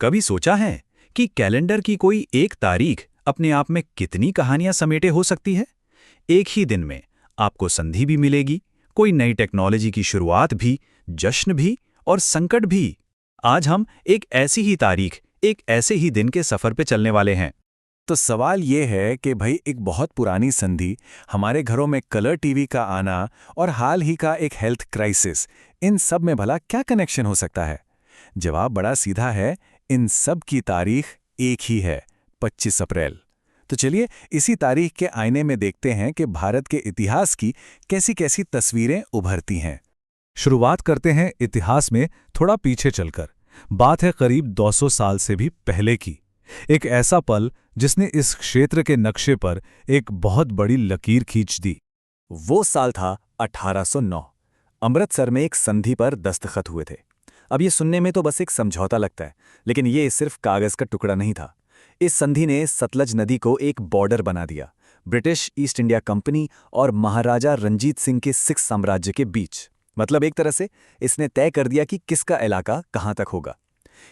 कभी सोचा है कि कैलेंडर की कोई एक तारीख अपने आप में कितनी कहानियां समेटे हो सकती है? एक ही दिन में आपको संधि भी मिलेगी, कोई नई टेक्नोलॉजी की शुरुआत भी, जश्न भी और संकट भी। आज हम एक ऐसी ही तारीख, एक ऐसे ही दिन के सफर पे चलने वाले हैं। तो सवाल ये है कि भाई एक बहुत पुरानी संधि, हमारे घरों में कलर टीवी का आना और हाल ही का एक हेल्थ क्राइसिस, इन सब में भला क्या कनेक्शन हो सकता है? जवाब बड़ा सीधा है, इन सब की तारीख एक ही है, 25 अप्रैल। तो चलिए इसी तारीख के आईने में देखते हैं कि भारत के इतिहास की कैसी कैसी तस्वीरें उभरती हैं। शुरुआत करते हैं इतिहास में थोड़ा पीछे चलकर। बात है करीब 200 साल से भी पहले की। एक ऐसा पल जिसने इस क्षेत्र के नक्शे पर एक बहुत बड़ी लकीर खींच दी। वो साल था 1809। अमृतसर में एक संधि पर दस्तखत हुए थे। अब ये सुनने में तो बस एक समझौता लगता है, लेकिन ये सिर्फ कागज का टुकड़ा नहीं था। इस संधि ने सतलज नदी को एक बॉर्डर बना दिया, ब्रिटिश ईस्ट इंडिया कंपनी और महाराजा रंजीत सिंह के सिख साम्राज्य के बीच। मतलब एक तरह से इसने तय कर दिया कि किसका इलाका कहां तक होगा।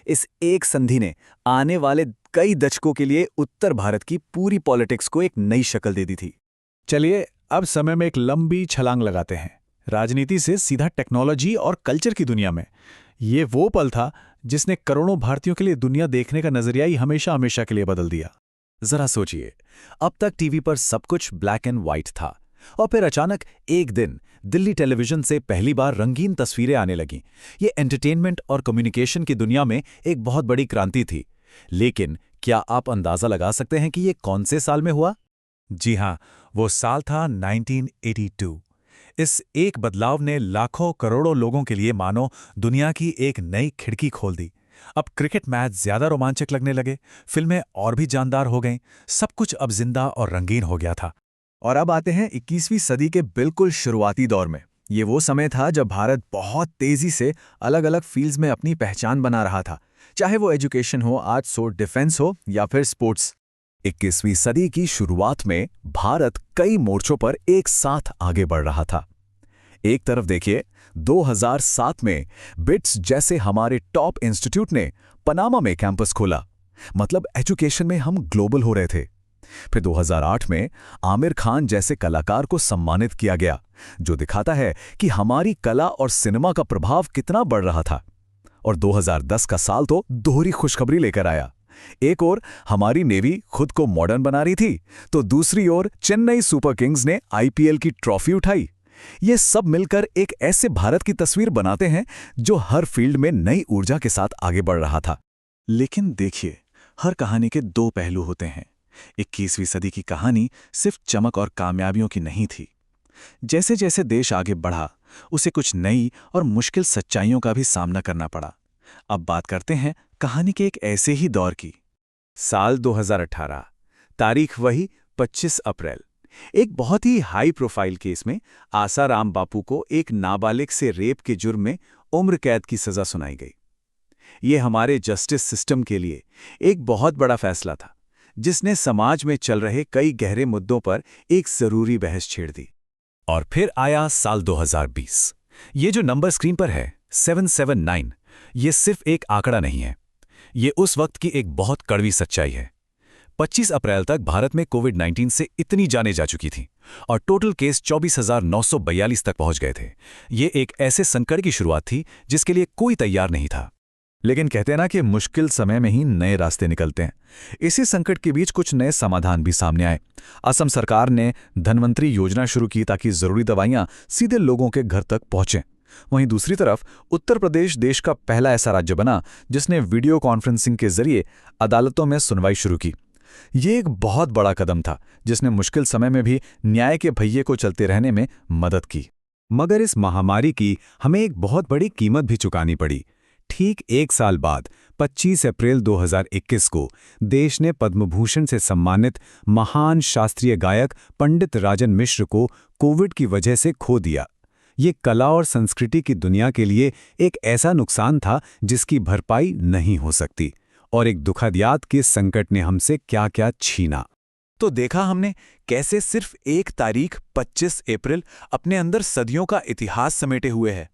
इस एक संधि ने आने वाले कई दशकों के लिए उत्तर भारत की पूरी पॉलिटिक्स को एक नई शक्ल दे दी थी। चलिए अब समय में एक लंबी छलांग लगाते हैं, राजनीति से सीधा टेक्नोलॉजी और कल्चर की दुनिया में। ये वो पल था जिसने करोड़ों भारतीयों के लिए दुनिया देखने का नजरिया ही हमेशा हमेशा के लिए बदल दिया। जरा सोचिए, अब तक टीवी पर सब कुछ ब्लैक एंड व्हाइट था, और फिर अचानक एक दिन दिल्ली टेलीविजन से पहली बार रंगीन तस्वीरें आने लगीं। ये एंटरटेनमेंट और कम्युनिकेशन की दुनिया में एक बहुत बड़ी क्रांति थी। लेकिन क्या आप अंदाजा लगा सकते हैं कि ये कौन से साल में हुआ? जी हां, वो साल था 1982। इस एक बदलाव ने लाखों करोड़ों लोगों के लिए मानो दुनिया की एक नई खिड़की खोल दी। अब क्रिकेट मैच ज्यादा रोमांचक लगने लगे, फिल्में और भी जानदार हो गईं, सब कुछ अब जिंदा और रंगीन हो गया था। और अब आते हैं 21वीं सदी के बिल्कुल शुरुआती दौर में। ये वो समय था जब भारत बहुत तेजी से अलग अलग फील्ड्स में अपनी पहचान बना रहा था, चाहे वो एजुकेशन हो, आर्ट्स हो, डिफेंस हो या फिर स्पोर्ट्स। 21वीं सदी की शुरुआत में भारत कई मोर्चों पर एक साथ आगे बढ़ रहा था। एक तरफ देखिए, 2007 में बिट्स जैसे हमारे टॉप इंस्टीट्यूट ने पनामा में कैंपस खोला। मतलब एजुकेशन में हम ग्लोबल हो रहे थे। फिर 2008 में आमिर खान जैसे कलाकार को सम्मानित किया गया, जो दिखाता है कि हमारी कला और सिनेमा का प्रभाव कितना बढ़ रहा था। और 2010 का साल तो दोहरी खुशखबरी लेकर आया। एक ओर हमारी नेवी खुद को मॉडर्न बना रही थी, तो दूसरी ओर चेन्नई सुपर किंग्स ने आईपीएल की ट्रॉफी उठाई। ये सब मिलकर एक ऐसे भारत की तस्वीर बनाते हैं जो हर फील्ड में नई ऊर्जा के साथ आगे बढ़ रहा था। लेकिन देखिए, हर कहानी के दो पहलू होते हैं। 21वीं सदी की कहानी सिर्फ चमक और कामयाबियों की नहीं थी। जैसे जैसे देश आगे बढ़ा, उसे कुछ नई और मुश्किल सच्चाइयों का भी सामना करना पड़ा। अब बात करते हैं कहानी के एक ऐसे ही दौर की। साल 2018, तारीख वही 25 अप्रैल। एक बहुत ही हाई प्रोफाइल केस में आसाराम बापू को एक नाबालिग से रेप के जुर्म में उम्र कैद की सजा सुनाई गई। ये हमारे जस्टिस सिस्टम के लिए एक बहुत बड़ा फैसला था, जिसने समाज में चल रहे कई गहरे मुद्दों पर एक जरूरी बहस छेड़ दी। और फिर आया साल 2020। ये जो नंबर स्क्रीन पर है 779, ये सिर्फ एक आंकड़ा नहीं है, ये उस वक्त की एक बहुत कड़वी सच्चाई है। 25 अप्रैल तक भारत में कोविड-19 से इतनी जानें जा चुकी थीं और टोटल केस 24,942 तक पहुंच गए थे। ये एक ऐसे संकट की शुरुआत थी जिसके लिए कोई तैयार नहीं था। लेकिन कहते हैं ना कि मुश्किल समय में ही नए रास्ते निकलते हैं। इसी संकट के बीच कुछ नए समाधान भी सामने आए। असम सरकार ने धन्वंतरी योजना शुरू की ताकि जरूरी दवाइयां सीधे लोगों के घर तक पहुंचें। वहीं दूसरी तरफ उत्तर प्रदेश देश का पहला ऐसा राज्य बना जिसने वीडियो कॉन्फ्रेंसिंग के जरिए अदालतों में सुनवाई शुरू की। ये एक बहुत बड़ा कदम था जिसने मुश्किल समय में भी न्याय के पहिए को चलते रहने में मदद की। मगर इस महामारी की हमें एक बहुत बड़ी कीमत भी चुकानी पड़ी। ठीक एक साल बाद 25 अप्रैल 2021 को देश ने पद्म भूषण से सम्मानित महान शास्त्रीय गायक पंडित राजन मिश्र को कोविड की वजह से खो दिया। ये कला और संस्कृति की दुनिया के लिए एक ऐसा नुकसान था जिसकी भरपाई नहीं हो सकती, और एक दुखद याद कि संकट ने हमसे क्या क्या छीना। तो देखा हमने कैसे सिर्फ एक तारीख 25 अप्रैल अपने अंदर सदियों का इतिहास समेटे हुए है।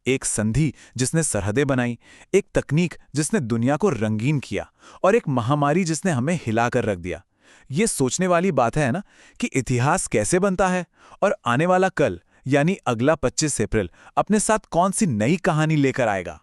एक संधि जिसने सरहदें बनाई, एक तकनीक जिसने दुनिया को रंगीन किया, और एक महामारी जिसने हमें हिलाकर रख दिया। ये सोचने वाली बात है ना कि इतिहास कैसे बनता है और आने वाला कल यानी अगला 25 अप्रैल अपने साथ कौन सी नई कहानी लेकर आएगा।